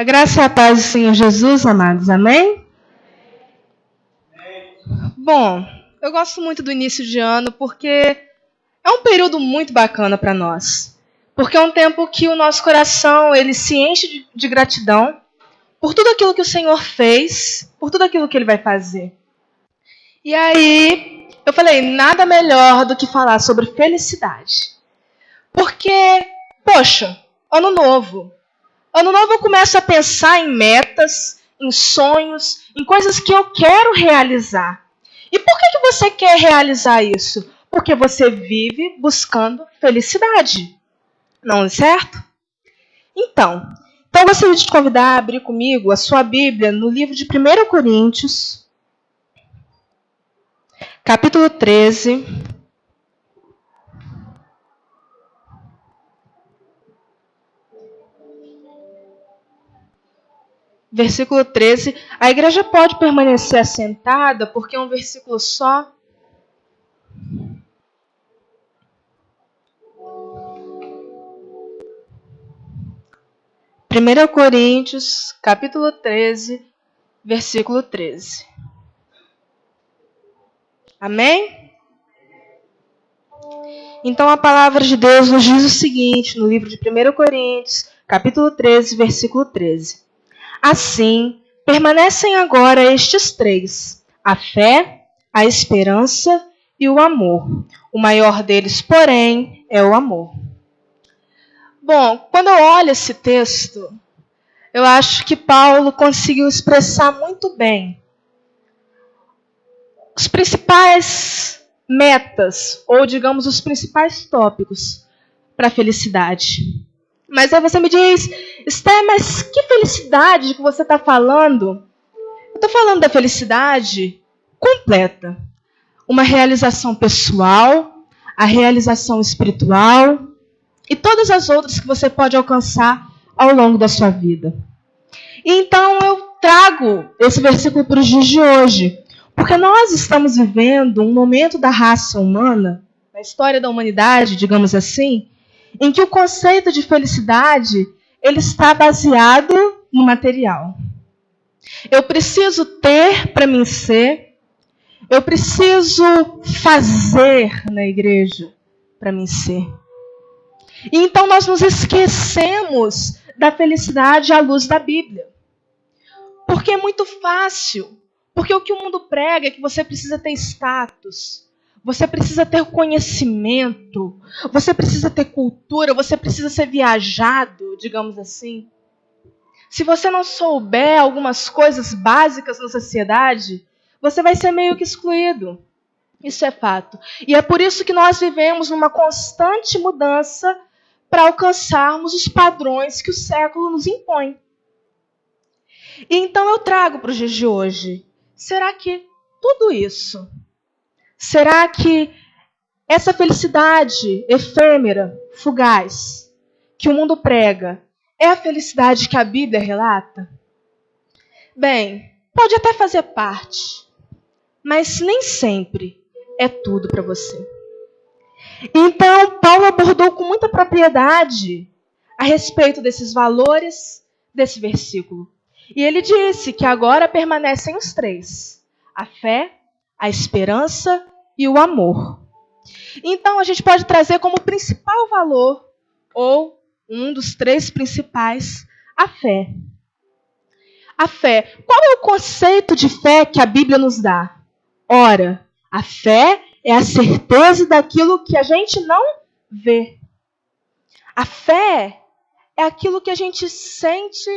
A graça e a paz do Senhor Jesus, amados. Amém? Bom, eu gosto muito do início de ano porque é um período muito bacana para nós. Porque é um tempo que o nosso coração ele se enche de gratidão por tudo aquilo que o Senhor fez, por tudo aquilo que Ele vai fazer. E aí, eu falei, nada melhor do que falar sobre felicidade. Porque, poxa, ano novo. Ano novo eu começo a pensar em metas, em sonhos, em coisas que eu quero realizar. E por que você quer realizar isso? Porque você vive buscando felicidade. Não é certo? Então eu gostaria de te convidar a abrir comigo a sua Bíblia no livro de 1 Coríntios, capítulo 13. Versículo 13. A igreja pode permanecer assentada porque é um versículo só. Primeira Coríntios, capítulo 13, versículo 13. Amém? Então a palavra de Deus nos diz o seguinte, no livro de 1 Coríntios, capítulo 13, versículo 13. Assim, permanecem agora estes três: a fé, a esperança e o amor. O maior deles, porém, é o amor. Bom, quando eu olho esse texto, eu acho que Paulo conseguiu expressar muito bem os principais metas, ou digamos, os principais tópicos para a felicidade. Mas aí você me diz, Esté, mas que felicidade que você está falando? Eu estou falando da felicidade completa. Uma realização pessoal, a realização espiritual e todas as outras que você pode alcançar ao longo da sua vida. E então eu trago esse versículo para os dias de hoje, porque nós estamos vivendo um momento da raça humana, na história da humanidade, digamos assim, em que o conceito de felicidade ele está baseado no material. Eu preciso ter para mim ser, eu preciso fazer na igreja para mim ser. E então nós nos esquecemos da felicidade à luz da Bíblia. Porque é muito fácil. Porque o que o mundo prega é que você precisa ter status, você precisa ter conhecimento, você precisa ter cultura, você precisa ser viajado, digamos assim. Se você não souber algumas coisas básicas na sociedade, você vai ser meio que excluído. Isso é fato. E é por isso que nós vivemos numa constante mudança para alcançarmos os padrões que o século nos impõe. E então eu trago para os dias de hoje. Será que tudo isso, será que essa felicidade efêmera, fugaz, que o mundo prega, é a felicidade que a Bíblia relata? Bem, pode até fazer parte, mas nem sempre é tudo para você. Então, Paulo abordou com muita propriedade a respeito desses valores desse versículo. E ele disse que agora permanecem os três: a fé, a esperança e o amor. Então, a gente pode trazer como principal valor, ou um dos três principais, a fé. A fé. Qual é o conceito de fé que a Bíblia nos dá? Ora, a fé é a certeza daquilo que a gente não vê. A fé é aquilo que a gente sente,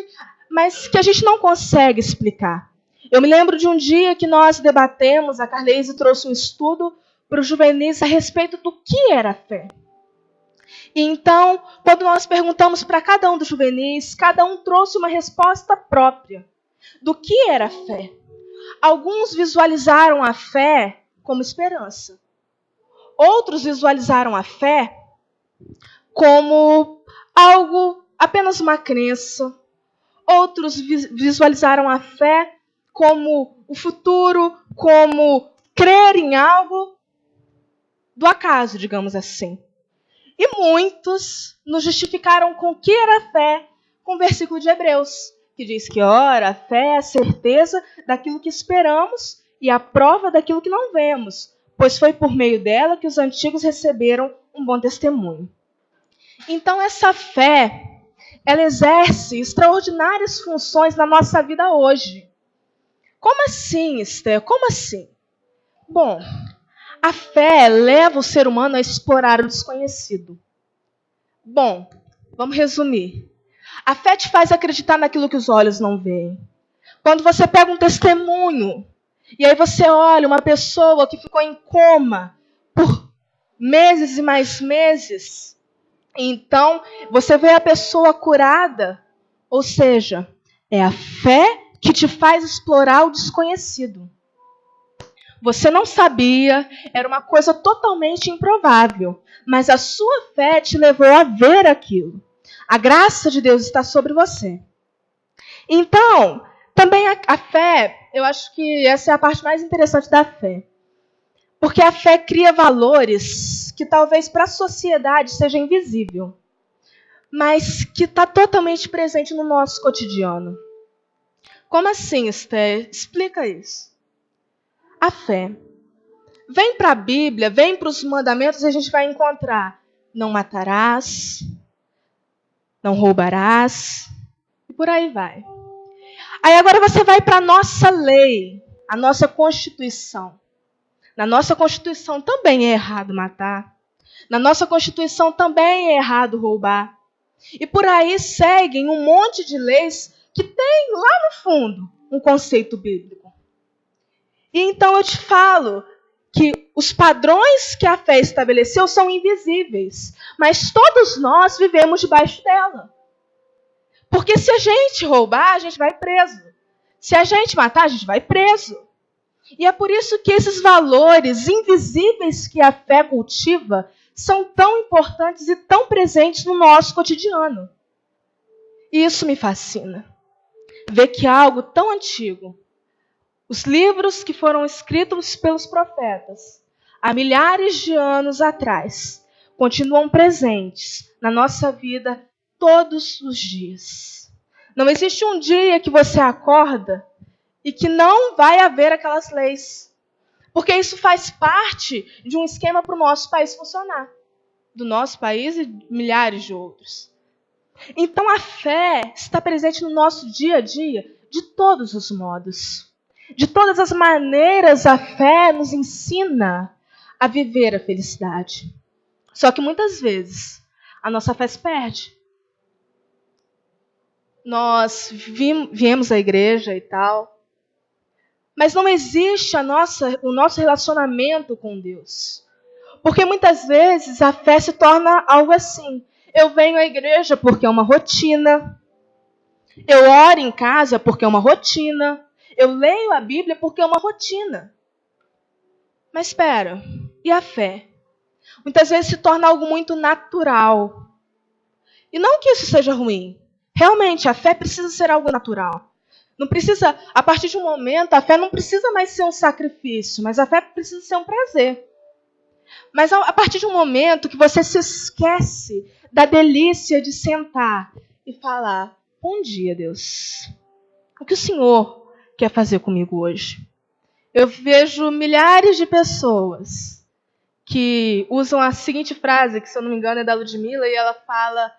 mas que a gente não consegue explicar. Eu me lembro de um dia que nós debatemos, a Carleise trouxe um estudo para os juvenis a respeito do que era a fé. E então, quando nós perguntamos para cada um dos juvenis, cada um trouxe uma resposta própria do que era a fé. Alguns visualizaram a fé como esperança. Outros visualizaram a fé como algo, apenas uma crença. Outros visualizaram a fé como o futuro, como crer em algo do acaso, digamos assim. E muitos nos justificaram com o que era a fé com o versículo de Hebreus, que diz que, ora, a fé é a certeza daquilo que esperamos e a prova daquilo que não vemos, pois foi por meio dela que os antigos receberam um bom testemunho. Então, essa fé, ela exerce extraordinárias funções na nossa vida hoje. Como assim, Esther? Como assim? Bom, a fé leva o ser humano a explorar o desconhecido. Bom, vamos resumir. A fé te faz acreditar naquilo que os olhos não veem. Quando você pega um testemunho, e aí você olha uma pessoa que ficou em coma por meses e mais meses, então você vê a pessoa curada, ou seja, é a fé que te faz explorar o desconhecido. Você não sabia, era uma coisa totalmente improvável, mas a sua fé te levou a ver aquilo. A graça de Deus está sobre você. Então, também a fé, eu acho que essa é a parte mais interessante da fé. Porque a fé cria valores que talvez para a sociedade seja invisível, mas que está totalmente presente no nosso cotidiano. Como assim, Esther? Explica isso. A fé. Vem para a Bíblia, vem para os mandamentos e a gente vai encontrar: não matarás, não roubarás, e por aí vai. Aí agora você vai para a nossa lei, a nossa Constituição. Na nossa Constituição também é errado matar. Na nossa Constituição também é errado roubar. E por aí seguem um monte de leis que tem lá no fundo um conceito bíblico. E então eu te falo que os padrões que a fé estabeleceu são invisíveis, mas todos nós vivemos debaixo dela. Porque se a gente roubar, a gente vai preso. Se a gente matar, a gente vai preso. E é por isso que esses valores invisíveis que a fé cultiva são tão importantes e tão presentes no nosso cotidiano. E isso me fascina. Ver que algo tão antigo, os livros que foram escritos pelos profetas há milhares de anos atrás, continuam presentes na nossa vida todos os dias. Não existe um dia que você acorda e que não vai haver aquelas leis. Porque isso faz parte de um esquema para o nosso país funcionar. Do nosso país e milhares de outros. Então a fé está presente no nosso dia a dia de todos os modos. De todas as maneiras, a fé nos ensina a viver a felicidade. Só que muitas vezes a nossa fé se perde. Nós viemos à igreja e tal, mas não existe o nosso relacionamento com Deus. Porque muitas vezes a fé se torna algo assim. Eu venho à igreja porque é uma rotina. Eu oro em casa porque é uma rotina. Eu leio a Bíblia porque é uma rotina. Mas espera, e a fé? Muitas vezes se torna algo muito natural. E não que isso seja ruim. Realmente, a fé precisa ser algo natural. Não precisa, a partir de um momento, a fé não precisa mais ser um sacrifício, mas a fé precisa ser um prazer. Mas a partir de um momento que você se esquece da delícia de sentar e falar: bom dia, Deus. O que o Senhor quer fazer comigo hoje? Eu vejo milhares de pessoas que usam a seguinte frase, que se eu não me engano é da Ludmilla, e ela fala: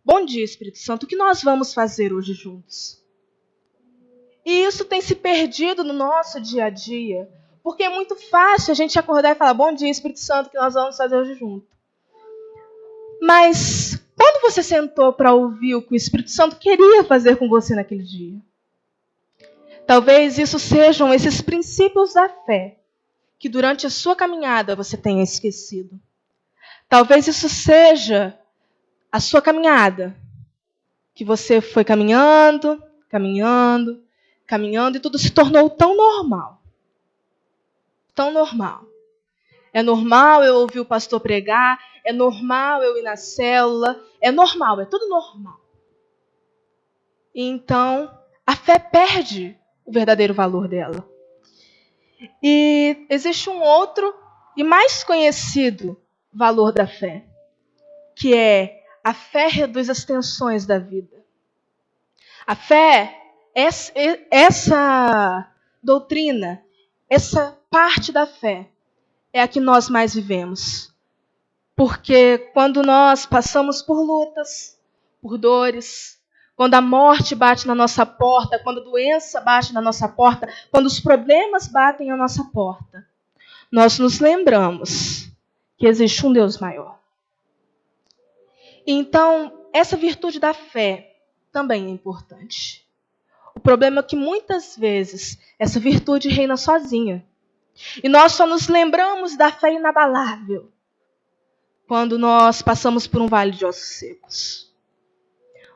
bom dia, Espírito Santo, o que nós vamos fazer hoje juntos? E isso tem se perdido no nosso dia a dia, porque é muito fácil a gente acordar e falar: bom dia, Espírito Santo, o que nós vamos fazer hoje junto? Mas quando você sentou para ouvir o que o Espírito Santo queria fazer com você naquele dia? Talvez isso sejam esses princípios da fé que durante a sua caminhada você tenha esquecido. Talvez isso seja a sua caminhada, que você foi caminhando, e tudo se tornou tão normal. Tão normal. É normal eu ouvir o pastor pregar, é normal eu ir na célula, é normal, é tudo normal. E então, a fé perde o verdadeiro valor dela. E existe um outro e mais conhecido valor da fé, que é: a fé reduz as tensões da vida. A fé, essa doutrina, essa parte da fé, é a que nós mais vivemos. Porque quando nós passamos por lutas, por dores, quando a morte bate na nossa porta, quando a doença bate na nossa porta, quando os problemas batem à nossa porta, nós nos lembramos que existe um Deus maior. Então, essa virtude da fé também é importante. O problema é que muitas vezes essa virtude reina sozinha. E nós só nos lembramos da fé inabalável quando nós passamos por um vale de ossos secos.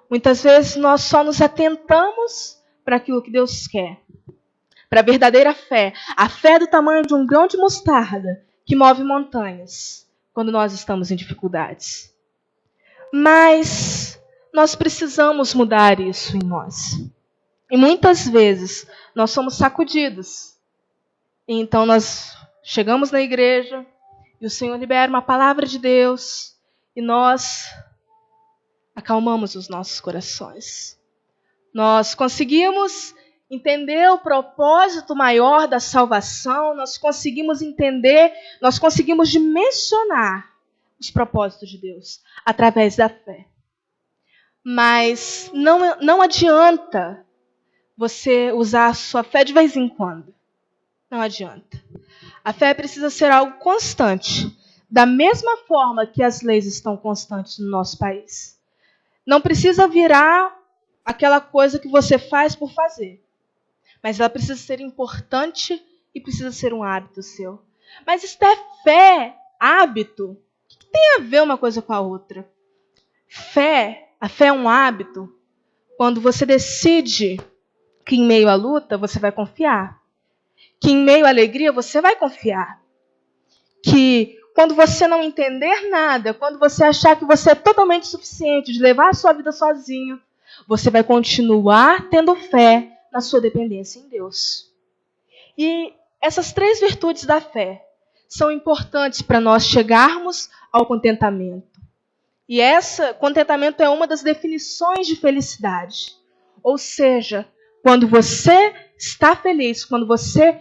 Muitas vezes nós só nos atentamos para aquilo que Deus quer. Para a verdadeira fé. A fé do tamanho de um grão de mostarda que move montanhas quando nós estamos em dificuldades. Mas nós precisamos mudar isso em nós. E muitas vezes nós somos sacudidos. E então nós chegamos na igreja e o Senhor libera uma palavra de Deus e nós acalmamos os nossos corações. Nós conseguimos entender o propósito maior da salvação, nós conseguimos entender, nós conseguimos dimensionar os propósitos de Deus através da fé. Mas não adianta você usar a sua fé de vez em quando. Não adianta. A fé precisa ser algo constante, da mesma forma que as leis estão constantes no nosso país. Não precisa virar aquela coisa que você faz por fazer, mas ela precisa ser importante e precisa ser um hábito seu. Mas isso é fé, hábito. O que tem a ver uma coisa com a outra? A fé é um hábito quando você decide que em meio à luta você vai confiar. Que em meio à alegria você vai confiar. Que quando você não entender nada, quando você achar que você é totalmente suficiente de levar a sua vida sozinho, você vai continuar tendo fé na sua dependência em Deus. E essas 3 virtudes da fé são importantes para nós chegarmos ao contentamento. E contentamento é uma das definições de felicidade. Ou seja, quando você está feliz, quando você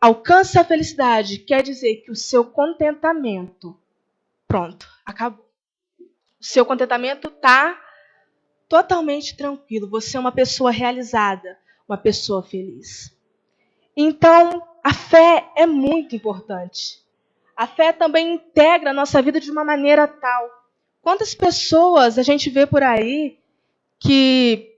alcança a felicidade, quer dizer que o seu contentamento, pronto, acabou. O seu contentamento está totalmente tranquilo. Você é uma pessoa realizada, uma pessoa feliz. Então, a fé é muito importante. A fé também integra a nossa vida de uma maneira tal. Quantas pessoas a gente vê por aí que,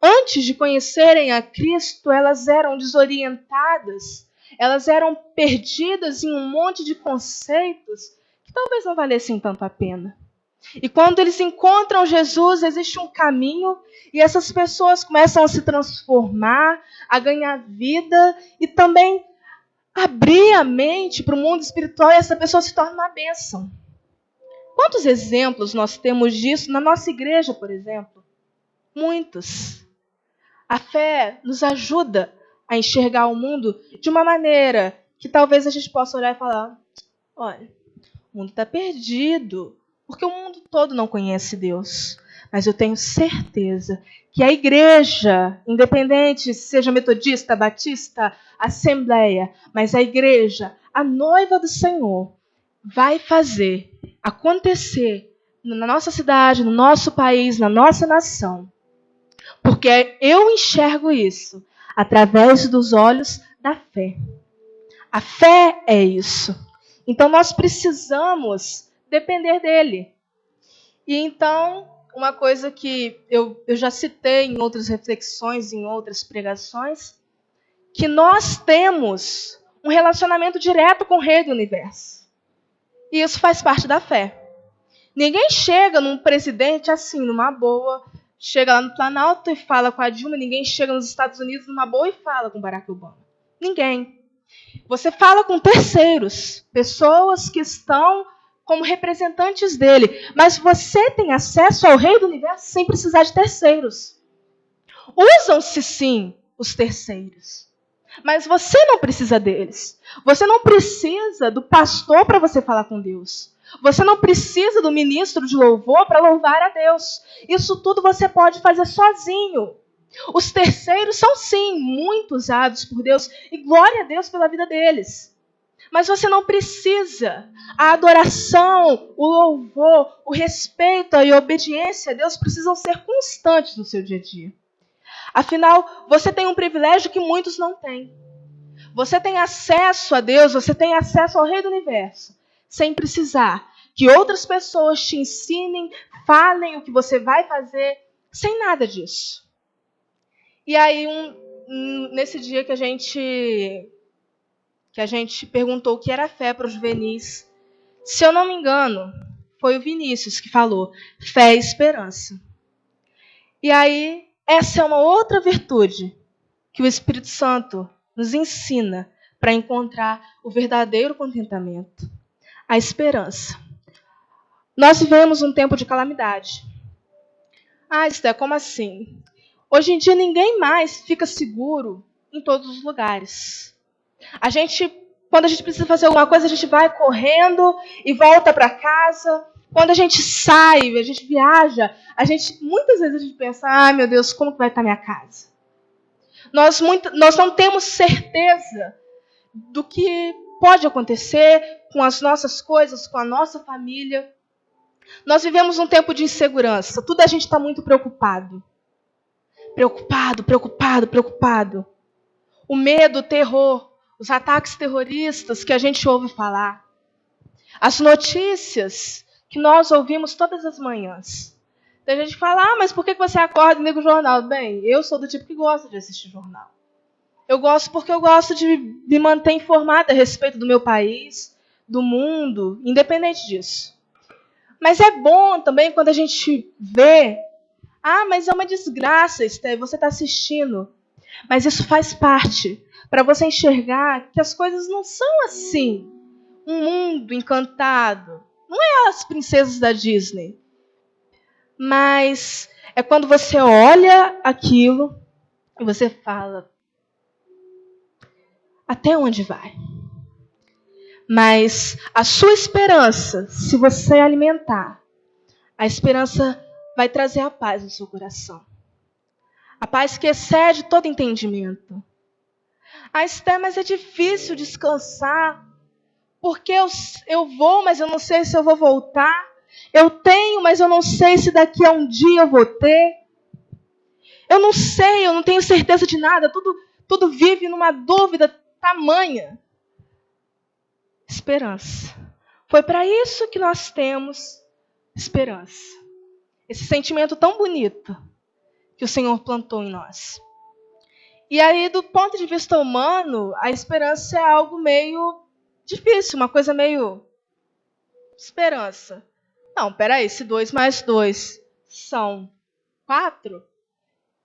antes de conhecerem a Cristo, elas eram desorientadas, elas eram perdidas em um monte de conceitos que talvez não valessem tanto a pena. E quando eles encontram Jesus, existe um caminho e essas pessoas começam a se transformar, a ganhar vida e também abrir a mente para o mundo espiritual e essa pessoa se torna uma bênção. Quantos exemplos nós temos disso na nossa igreja, por exemplo? Muitos. A fé nos ajuda a enxergar o mundo de uma maneira que talvez a gente possa olhar e falar: olha, o mundo está perdido, porque o mundo todo não conhece Deus. Mas eu tenho certeza que a igreja, independente seja metodista, batista, assembleia, mas a igreja, a noiva do Senhor, vai fazer acontecer na nossa cidade, no nosso país, na nossa nação. Porque eu enxergo isso através dos olhos da fé. A fé é isso. Então nós precisamos depender dele. E então, uma coisa que eu já citei em outras reflexões, em outras pregações, que nós temos um relacionamento direto com o Rei do Universo. E isso faz parte da fé. Ninguém chega num presidente assim, numa boa, chega lá no Planalto e fala com a Dilma, ninguém chega nos Estados Unidos numa boa e fala com Barack Obama. Ninguém. Você fala com terceiros, pessoas que estão como representantes dele, mas você tem acesso ao Rei do Universo sem precisar de terceiros. Usam-se sim os terceiros, mas você não precisa deles. Você não precisa do pastor para você falar com Deus. Você não precisa do ministro de louvor para louvar a Deus. Isso tudo você pode fazer sozinho. Os terceiros são, sim, muito usados por Deus, e glória a Deus pela vida deles. Mas você não precisa. A adoração, o louvor, o respeito e a obediência a Deus precisam ser constantes no seu dia a dia. Afinal, você tem um privilégio que muitos não têm. Você tem acesso a Deus, você tem acesso ao Rei do Universo, sem precisar que outras pessoas te ensinem, falem o que você vai fazer, sem nada disso. E aí, nesse dia que a gente perguntou o que era fé para os juvenis, se eu não me engano, foi o Vinícius que falou, fé e esperança. E aí, essa é uma outra virtude que o Espírito Santo nos ensina para encontrar o verdadeiro contentamento, a esperança. Nós vivemos um tempo de calamidade. Esté, como assim? Hoje em dia ninguém mais fica seguro em todos os lugares. Quando a gente precisa fazer alguma coisa, a gente vai correndo e volta para casa. Quando a gente sai, a gente viaja, muitas vezes a gente pensa, meu Deus, como que vai estar minha casa? Nós não temos certeza do que pode acontecer com as nossas coisas, com a nossa família. Nós vivemos um tempo de insegurança. Tudo a gente está muito preocupado. Preocupado. O medo, o terror, os ataques terroristas que a gente ouve falar. As notícias que nós ouvimos todas as manhãs. Tem gente que fala, mas por que você acorda e liga o jornal? Bem, eu sou do tipo que gosta de assistir jornal. Eu gosto porque eu gosto de me manter informada a respeito do meu país, do mundo, independente disso. Mas é bom também quando a gente vê, mas é uma desgraça, Esté, você está assistindo. Mas isso faz parte, para você enxergar que as coisas não são assim. Um mundo encantado. Não é as princesas da Disney. Mas é quando você olha aquilo e você fala, até onde vai? Mas a sua esperança, se você alimentar, a esperança vai trazer a paz no seu coração. A paz que excede todo entendimento. Esté, mas é difícil descansar, porque eu vou, mas eu não sei se eu vou voltar. Eu tenho, mas eu não sei se daqui a um dia eu vou ter. Eu não sei, eu não tenho certeza de nada. Tudo vive numa dúvida tamanha. Esperança. Foi para isso que nós temos esperança. Esse sentimento tão bonito que o Senhor plantou em nós. E aí, do ponto de vista humano, a esperança é algo meio difícil, uma coisa meio... Esperança. Não, peraí, se 2 mais 2 são 4,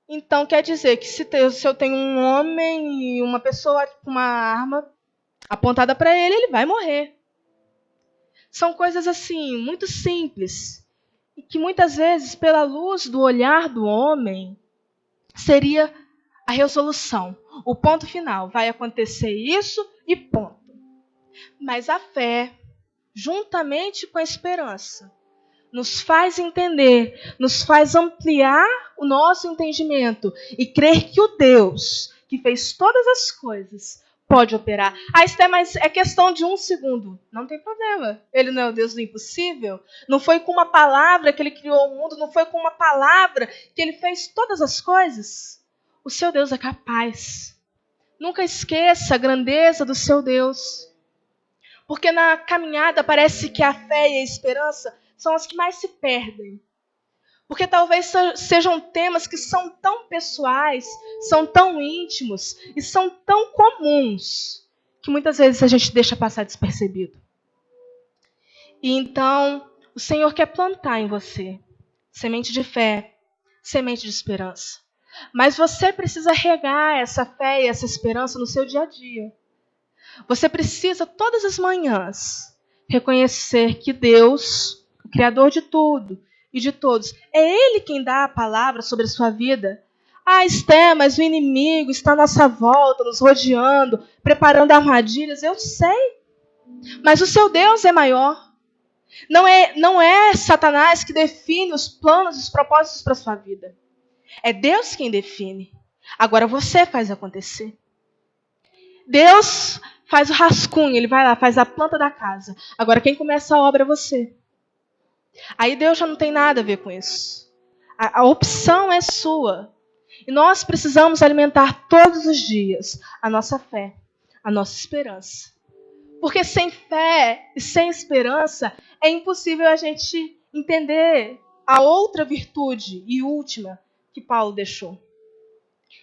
então quer dizer que se eu tenho um homem e uma pessoa com uma arma apontada para ele vai morrer. São coisas assim, muito simples, e que muitas vezes, pela luz do olhar do homem, seria a resolução. O ponto final, vai acontecer isso e ponto. Mas a fé, juntamente com a esperança, nos faz entender, nos faz ampliar o nosso entendimento e crer que o Deus que fez todas as coisas pode operar. Esté, mas é questão de 1 segundo. Não tem problema. Ele não é o Deus do impossível. Não foi com uma palavra que ele criou o mundo, não foi com uma palavra que ele fez todas as coisas. O seu Deus é capaz. Nunca esqueça a grandeza do seu Deus. Porque na caminhada parece que a fé e a esperança são as que mais se perdem. Porque talvez sejam temas que são tão pessoais, são tão íntimos e são tão comuns que muitas vezes a gente deixa passar despercebido. E então, o Senhor quer plantar em você semente de fé, semente de esperança. Mas você precisa regar essa fé e essa esperança no seu dia a dia. Você precisa, todas as manhãs, reconhecer que Deus, o Criador de tudo e de todos, é Ele quem dá a palavra sobre a sua vida. Esté, mas o inimigo está à nossa volta, nos rodeando, preparando armadilhas. Eu sei, mas o seu Deus é maior. Não é Satanás que define os planos e os propósitos para a sua vida. É Deus quem define. Agora você faz acontecer. Deus faz o rascunho, ele vai lá, faz a planta da casa. Agora quem começa a obra é você. Aí Deus já não tem nada a ver com isso. A opção é sua. E nós precisamos alimentar todos os dias a nossa fé, a nossa esperança. Porque sem fé e sem esperança é impossível a gente entender a outra virtude e última que Paulo deixou.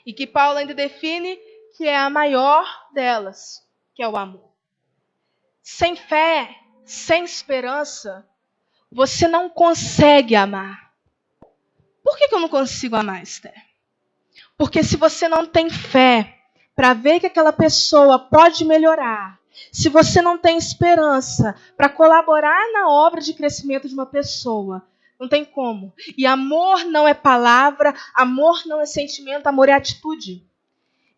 E que Paulo ainda define que é a maior delas, que é o amor. Sem fé, sem esperança, você não consegue amar. Por que eu não consigo amar, Esther? Porque se você não tem fé para ver que aquela pessoa pode melhorar, se você não tem esperança para colaborar na obra de crescimento de uma pessoa, não tem como. E amor não é palavra, amor não é sentimento, amor é atitude.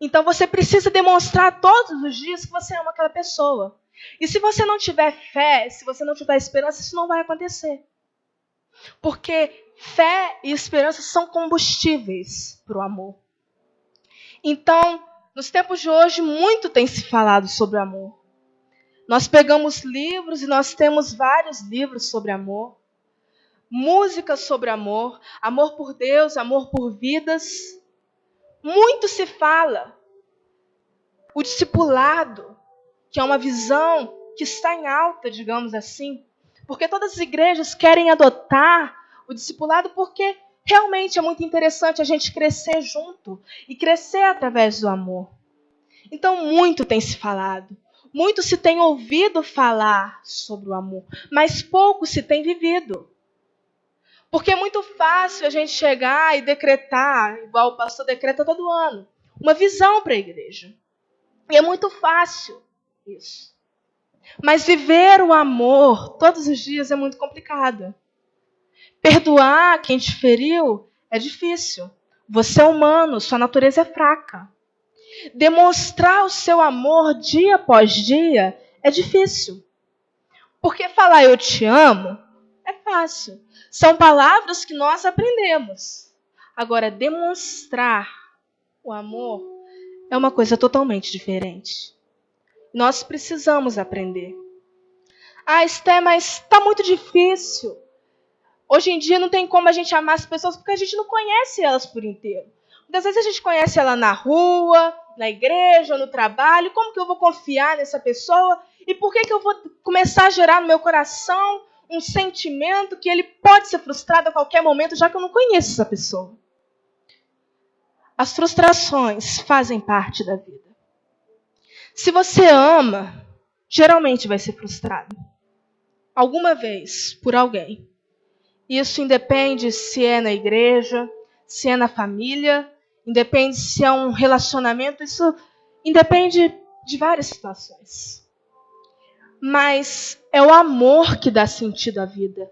Então você precisa demonstrar todos os dias que você ama aquela pessoa. E se você não tiver fé, se você não tiver esperança, isso não vai acontecer. Porque fé e esperança são combustíveis para o amor. Então, nos tempos de hoje, muito tem se falado sobre amor. Nós pegamos livros e nós temos vários livros sobre amor. Músicas sobre amor, amor por Deus, amor por vidas. Muito se fala. O discipulado, que é uma visão que está em alta, digamos assim. Porque todas as igrejas querem adotar o discipulado porque realmente é muito interessante a gente crescer junto e crescer através do amor. Então, muito tem se falado. Muito se tem ouvido falar sobre o amor, mas pouco se tem vivido. Porque é muito fácil a gente chegar e decretar, igual o pastor decreta todo ano, uma visão para a igreja. E é muito fácil isso. Mas viver o amor todos os dias é muito complicado. Perdoar quem te feriu é difícil. Você é humano, sua natureza é fraca. Demonstrar o seu amor dia após dia é difícil. Porque falar eu te amo é fácil. São palavras que nós aprendemos. Agora, demonstrar o amor é uma coisa totalmente diferente. Nós precisamos aprender. Ah, Esté, mas está muito difícil. Hoje em dia não tem como a gente amar as pessoas porque a gente não conhece elas por inteiro. Muitas vezes a gente conhece ela na rua, na igreja, no trabalho. Como que eu vou confiar nessa pessoa? E por que eu vou começar a gerar no meu coração um sentimento que ele pode ser frustrado a qualquer momento, já que eu não conheço essa pessoa? As frustrações fazem parte da vida. Se você ama, geralmente vai ser frustrado. Alguma vez, por alguém. Isso independe se é na igreja, se é na família, independe se é um relacionamento, isso independe de várias situações. Mas é o amor que dá sentido à vida.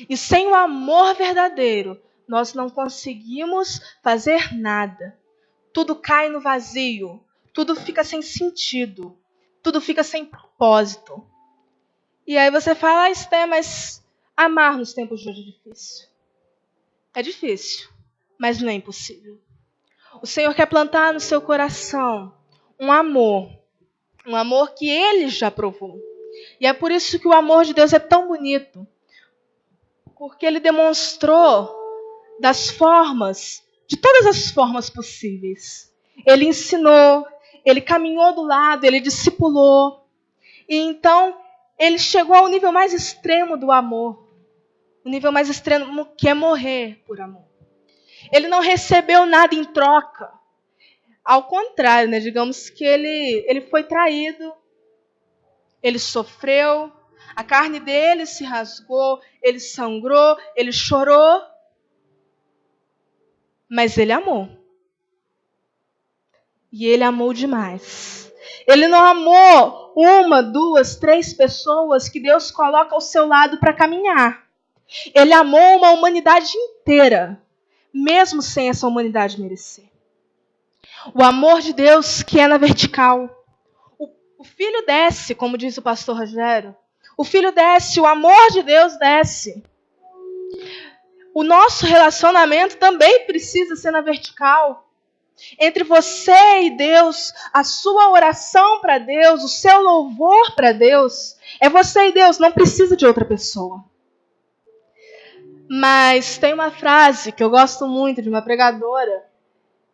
E sem o amor verdadeiro, nós não conseguimos fazer nada. Tudo cai no vazio, tudo fica sem sentido, tudo fica sem propósito. E aí você fala, Esté, mas amar nos tempos de hoje é difícil. É difícil, mas não é impossível. O Senhor quer plantar no seu coração um amor que Ele já provou. E é por isso que o amor de Deus é tão bonito. Porque Ele demonstrou de todas as formas possíveis. Ele ensinou, Ele caminhou do lado, Ele discipulou. E então, Ele chegou ao nível mais extremo do amor. O nível mais extremo que é morrer por amor. Ele não recebeu nada em troca. Ao contrário, né? Digamos que ele foi traído, ele sofreu, a carne dele se rasgou, ele sangrou, ele chorou, mas ele amou. E ele amou demais. Ele não amou uma, duas, três pessoas que Deus coloca ao seu lado para caminhar. Ele amou uma humanidade inteira, mesmo sem essa humanidade merecer. O amor de Deus que é na vertical. O filho desce, como diz o pastor Rogério. O filho desce, o amor de Deus desce. o nosso relacionamento também precisa ser na vertical. Entre você e Deus, a sua oração para Deus, o seu louvor para Deus, é você e Deus, não precisa de outra pessoa. Mas tem uma frase que eu gosto muito de uma pregadora,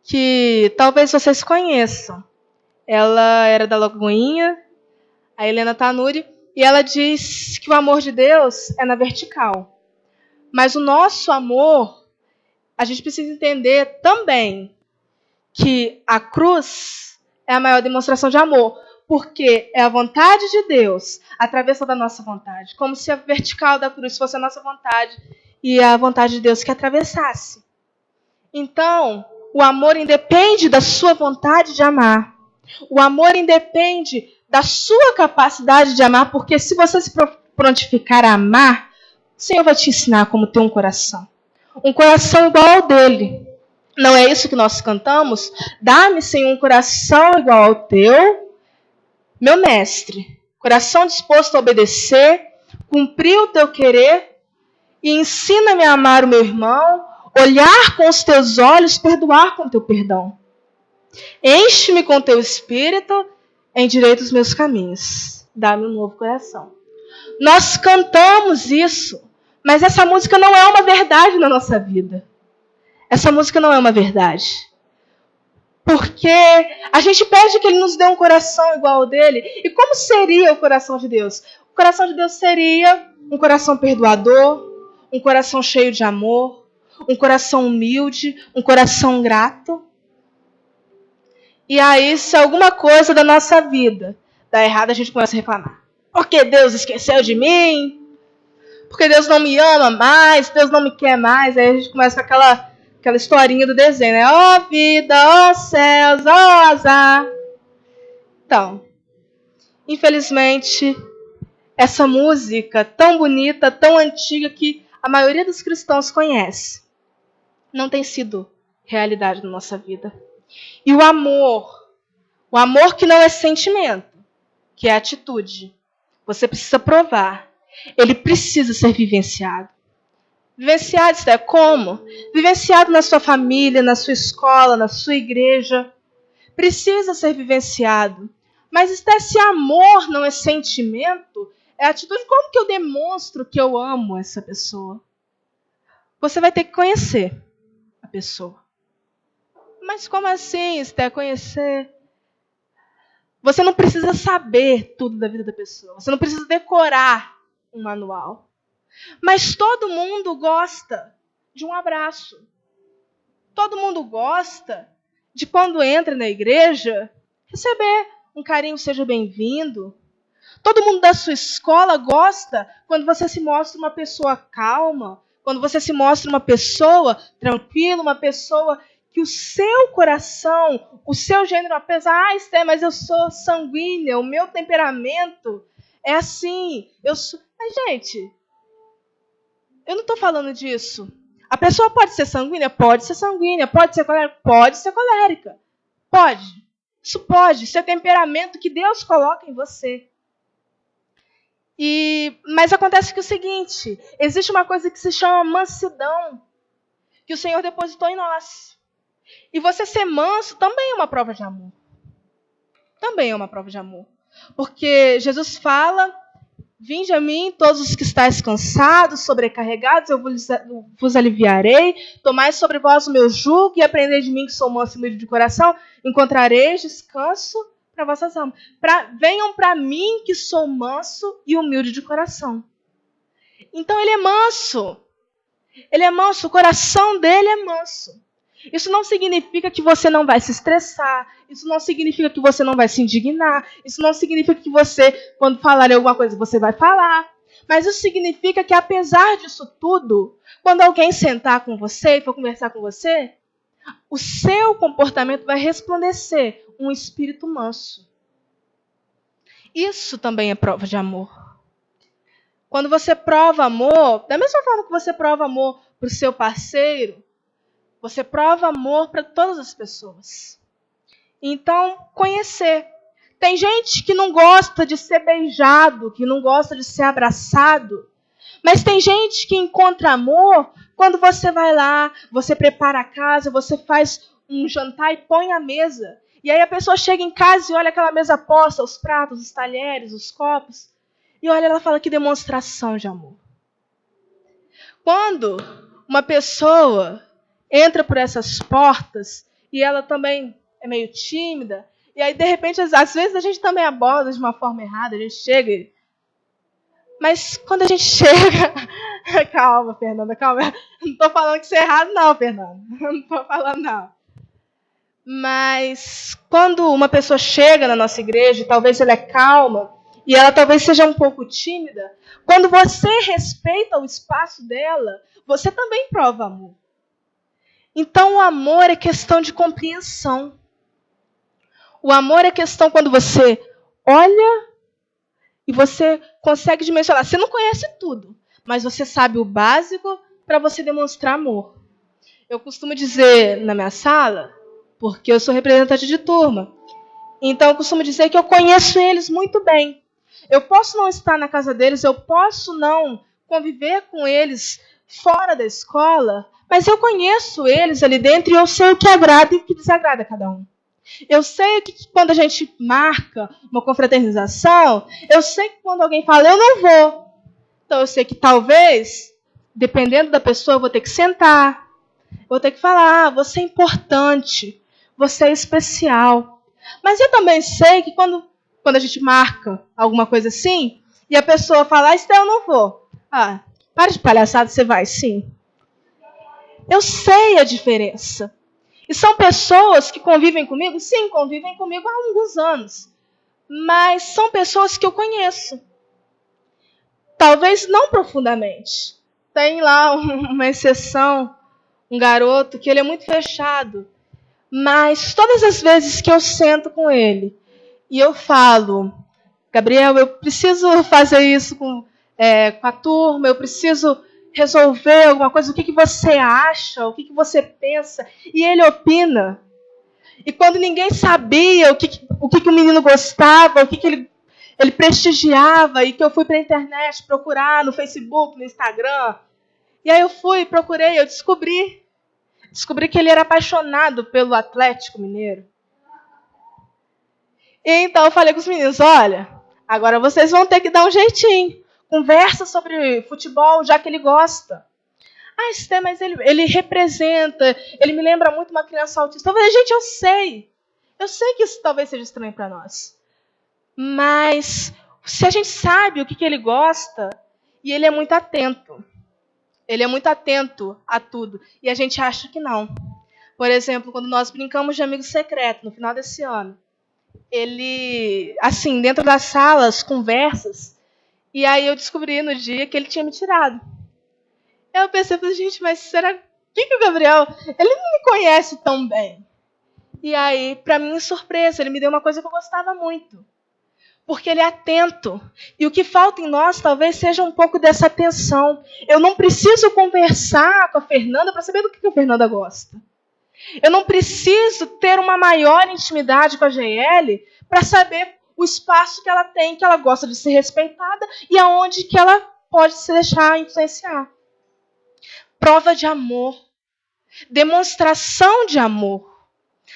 que talvez vocês conheçam. Ela era da Lagoinha, a Helena Tanuri, e ela diz que o amor de Deus é na vertical. Mas o nosso amor, a gente precisa entender também que a cruz é a maior demonstração de amor, porque é a vontade de Deus atravessando a nossa vontade, como se a vertical da cruz fosse a nossa vontade e a vontade de Deus que atravessasse. Então, o amor independe da sua vontade de amar. O amor independe da sua capacidade de amar, porque se você se prontificar a amar, o Senhor vai te ensinar como ter um coração. Um coração igual ao dele. Não é isso que nós cantamos? Dá-me, Senhor, um coração igual ao teu, meu mestre. Coração disposto a obedecer, cumprir o teu querer e ensina-me a amar o meu irmão, olhar com os teus olhos, perdoar com o teu perdão. Enche-me com o teu espírito, endireita os meus caminhos. Dá-me um novo coração. Nós cantamos isso, mas essa música não é uma verdade na nossa vida. Essa música não é uma verdade. Porque a gente pede que Ele nos dê um coração igual ao dele. E como seria o coração de Deus? O coração de Deus seria um coração perdoador, um coração cheio de amor, um coração humilde, um coração grato. E aí, se alguma coisa da nossa vida dá errado, a gente começa a reclamar. Porque Deus esqueceu de mim? Porque Deus não me ama mais? Deus não me quer mais? Aí a gente começa com aquela historinha do desenho, né? Ó vida, ó céus, ó azar. Então, infelizmente, essa música tão bonita, tão antiga, que a maioria dos cristãos conhece, não tem sido realidade na nossa vida. E o amor que não é sentimento, que é atitude, você precisa provar. Ele precisa ser vivenciado. Vivenciado, isso é como? Vivenciado na sua família, na sua escola, na sua igreja. Precisa ser vivenciado. Mas se amor não é sentimento, é atitude. Como que eu demonstro que eu amo essa pessoa? Você vai ter que conhecer a pessoa. Mas como assim, Esther, conhecer? Você não precisa saber tudo da vida da pessoa. Você não precisa decorar um manual. Mas todo mundo gosta de um abraço. Todo mundo gosta de, quando entra na igreja, receber um carinho, seja bem-vindo. Todo mundo da sua escola gosta quando você se mostra uma pessoa calma, quando você se mostra uma pessoa tranquila, uma pessoa que o seu coração, o seu gênero, apesar, Esther, mas eu sou sanguínea, o meu temperamento é assim. Mas, gente, eu não estou falando disso. A pessoa pode ser sanguínea? Pode ser sanguínea. Pode ser colérica? Pode ser colérica. Pode. Isso pode. Isso é temperamento que Deus coloca em você. Mas acontece que é o seguinte, existe uma coisa que se chama mansidão, que o Senhor depositou em nós. E você ser manso também é uma prova de amor. Também é uma prova de amor. Porque Jesus fala: vinde a mim, todos os que estáis cansados, sobrecarregados, eu vos aliviarei. Tomai sobre vós o meu jugo e aprendei de mim, que sou manso e humilde de coração. Encontrareis descanso para vossas almas. Venham para mim, que sou manso e humilde de coração. Então ele é manso. Ele é manso, o coração dele é manso. Isso não significa que você não vai se estressar. Isso não significa que você não vai se indignar. Isso não significa que você, quando falarem alguma coisa, você vai falar. Mas isso significa que, apesar disso tudo, quando alguém sentar com você e for conversar com você, o seu comportamento vai resplandecer um espírito manso. Isso também é prova de amor. Quando você prova amor, da mesma forma que você prova amor para o seu parceiro, você prova amor para todas as pessoas. Então, conhecer. Tem gente que não gosta de ser beijado, que não gosta de ser abraçado. Mas tem gente que encontra amor Quando você vai lá, você prepara a casa, você faz um jantar e põe a mesa. E aí a pessoa chega em casa e olha aquela mesa posta, os pratos, os talheres, os copos. E olha, ela fala, que demonstração de amor. Quando uma pessoa entra por essas portas e ela também é meio tímida, e aí de repente, às vezes a gente também aborda de uma forma errada, a gente chega e... Mas quando a gente chega... Calma, Fernanda, calma. Não estou falando que isso é errado não, Fernanda. Não estou falando não. Mas quando uma pessoa chega na nossa igreja, talvez ela é calma, e ela talvez seja um pouco tímida, quando você respeita o espaço dela, você também prova amor. Então o amor é questão de compreensão. O amor é questão quando você olha e você consegue dimensionar. Você não conhece tudo, mas você sabe o básico para você demonstrar amor. Eu costumo dizer na minha sala, porque eu sou representante de turma, então eu costumo dizer que eu conheço eles muito bem. Eu posso não estar na casa deles, eu posso não conviver com eles fora da escola, mas eu conheço eles ali dentro e eu sei o que agrada e o que desagrada a cada um. Eu sei que quando a gente marca uma confraternização, eu sei que quando alguém fala, eu não vou. Então eu sei que talvez, dependendo da pessoa, eu vou ter que sentar. Eu vou ter que falar, você é importante, você é especial. Mas eu também sei que quando a gente marca alguma coisa assim, e a pessoa fala, Esté, eu não vou. Para de palhaçada, você vai sim. Eu sei a diferença. E são pessoas que convivem comigo? Sim, convivem comigo há alguns anos. Mas são pessoas que eu conheço. Talvez não profundamente. Tem lá uma exceção, um garoto, que ele é muito fechado. Mas todas as vezes que eu sento com ele e eu falo, Gabriel, eu preciso fazer isso com a turma, eu preciso resolver alguma coisa, o que você acha, o que você pensa, e ele opina. E quando ninguém sabia o que o menino gostava, o que ele prestigiava, e que eu fui para a internet procurar no Facebook, no Instagram, e aí eu fui, procurei, eu descobri que ele era apaixonado pelo Atlético Mineiro. E então eu falei com os meninos, olha, agora vocês vão ter que dar um jeitinho. Conversa sobre futebol, já que ele gosta. Esté, mas ele representa, ele me lembra muito uma criança autista. Eu falei, gente, eu sei. Eu sei que isso talvez seja estranho para nós. Mas se a gente sabe o que ele gosta, e ele é muito atento. Ele é muito atento a tudo. E a gente acha que não. Por exemplo, quando nós brincamos de amigo secreto, no final desse ano, ele, assim, dentro das salas, conversas, e aí eu descobri no dia que ele tinha me tirado. Eu pensei, gente, mas será que o Gabriel, ele não me conhece tão bem? E aí, para minha surpresa, ele me deu uma coisa que eu gostava muito. Porque ele é atento. E o que falta em nós talvez seja um pouco dessa atenção. Eu não preciso conversar com a Fernanda para saber do que a Fernanda gosta. Eu não preciso ter uma maior intimidade com a GL para saber o espaço que ela tem, que ela gosta de ser respeitada e aonde que ela pode se deixar influenciar. Prova de amor. Demonstração de amor.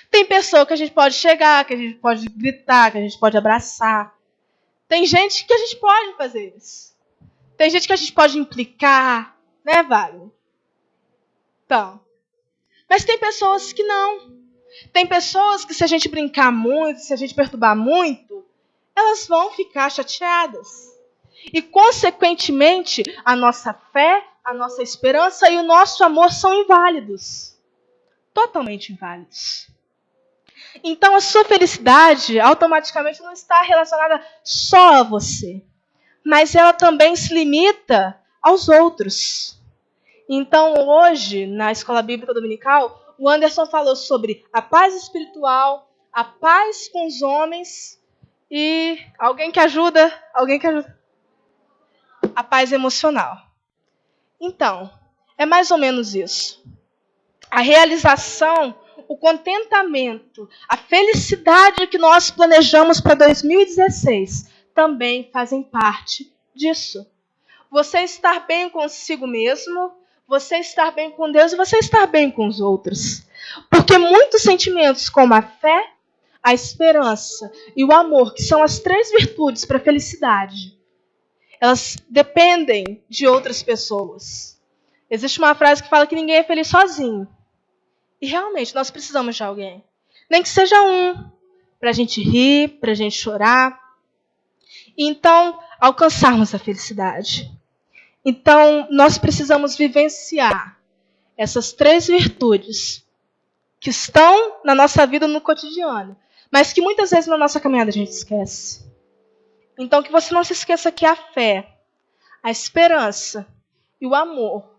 Tem pessoa que a gente pode chegar, que a gente pode gritar, que a gente pode abraçar. Tem gente que a gente pode fazer isso. Tem gente que a gente pode implicar, né, Wagner? Então. Mas tem pessoas que não. Tem pessoas que se a gente brincar muito, se a gente perturbar muito, elas vão ficar chateadas. E, consequentemente, a nossa fé, a nossa esperança e o nosso amor são inválidos. Totalmente inválidos. Então, a sua felicidade automaticamente não está relacionada só a você, mas ela também se limita aos outros. Então, hoje, na Escola Bíblica Dominical, o Anderson falou sobre a paz espiritual, a paz com os homens e alguém que ajuda, a paz emocional. Então, é mais ou menos isso. A realização, o contentamento, a felicidade que nós planejamos para 2016 também fazem parte disso. Você estar bem consigo mesmo, você estar bem com Deus e você estar bem com os outros. Porque muitos sentimentos como a fé, a esperança e o amor, que são as 3 virtudes para a felicidade, elas dependem de outras pessoas. Existe uma frase que fala que ninguém é feliz sozinho. E realmente nós precisamos de alguém. Nem que seja um, para a gente rir, para a gente chorar. E então, alcançarmos a felicidade. Então, nós precisamos vivenciar essas 3 virtudes que estão na nossa vida no cotidiano, mas que muitas vezes na nossa caminhada a gente esquece. Então, que você não se esqueça que a fé, a esperança e o amor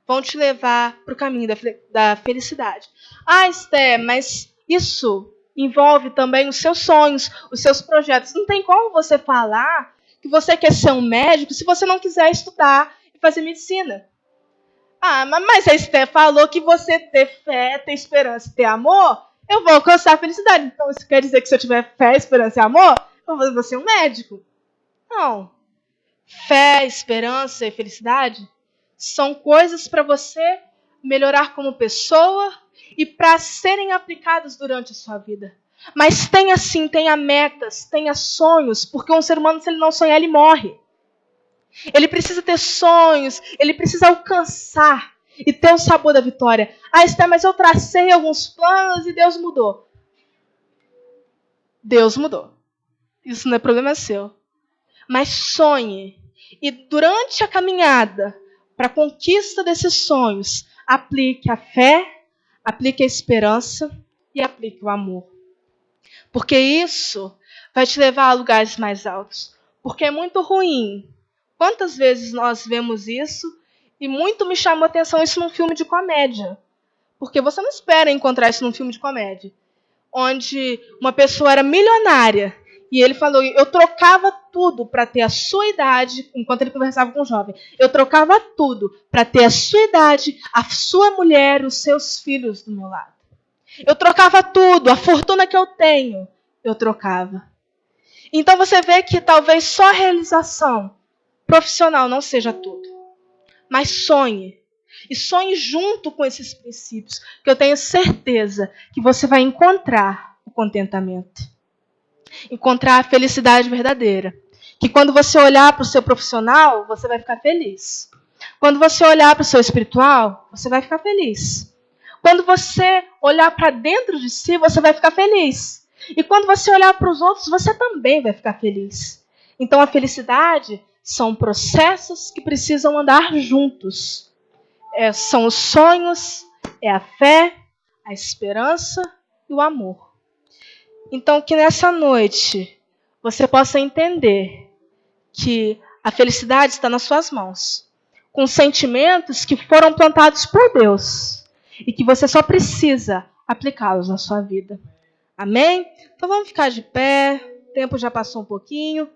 vão te levar para o caminho da felicidade. Ah, Esté, mas isso envolve também os seus sonhos, os seus projetos. Não tem como você falar que você quer ser um médico se você não quiser estudar e fazer medicina. Ah, mas a Esté falou que você ter fé, ter esperança e ter amor, eu vou alcançar a felicidade. Então isso quer dizer que se eu tiver fé, esperança e amor, eu vou ser um médico? Não. Fé, esperança e felicidade são coisas para você melhorar como pessoa e para serem aplicadas durante a sua vida. Mas tenha sim, tenha metas, tenha sonhos, porque um ser humano, se ele não sonhar, ele morre. Ele precisa ter sonhos, ele precisa alcançar e ter o sabor da vitória. Ah, Esté, mas eu tracei alguns planos e Deus mudou. Deus mudou. Isso não é problema seu. Mas sonhe. E durante a caminhada para a conquista desses sonhos, aplique a fé, aplique a esperança e aplique o amor. Porque isso vai te levar a lugares mais altos. Porque é muito ruim. Quantas vezes nós vemos isso? E muito me chamou a atenção isso num filme de comédia. Porque você não espera encontrar isso num filme de comédia. Onde uma pessoa era milionária. E ele falou, eu trocava tudo para ter a sua idade, enquanto ele conversava com o jovem. Eu trocava tudo para ter a sua idade, a sua mulher, os seus filhos do meu lado. Eu trocava tudo, a fortuna que eu tenho, eu trocava. Então você vê que talvez só a realização profissional não seja tudo. Mas sonhe. E sonhe junto com esses princípios, que eu tenho certeza que você vai encontrar o contentamento. Encontrar a felicidade verdadeira. Que quando você olhar para o seu profissional, você vai ficar feliz. Quando você olhar para o seu espiritual, você vai ficar feliz. Quando você olhar para dentro de si, você vai ficar feliz. E quando você olhar para os outros, você também vai ficar feliz. Então a felicidade são processos que precisam andar juntos. São os sonhos, é a fé, a esperança e o amor. Então que nessa noite você possa entender que a felicidade está nas suas mãos, com sentimentos que foram plantados por Deus e que você só precisa aplicá-los na sua vida. Amém? Então vamos ficar de pé, o tempo já passou um pouquinho.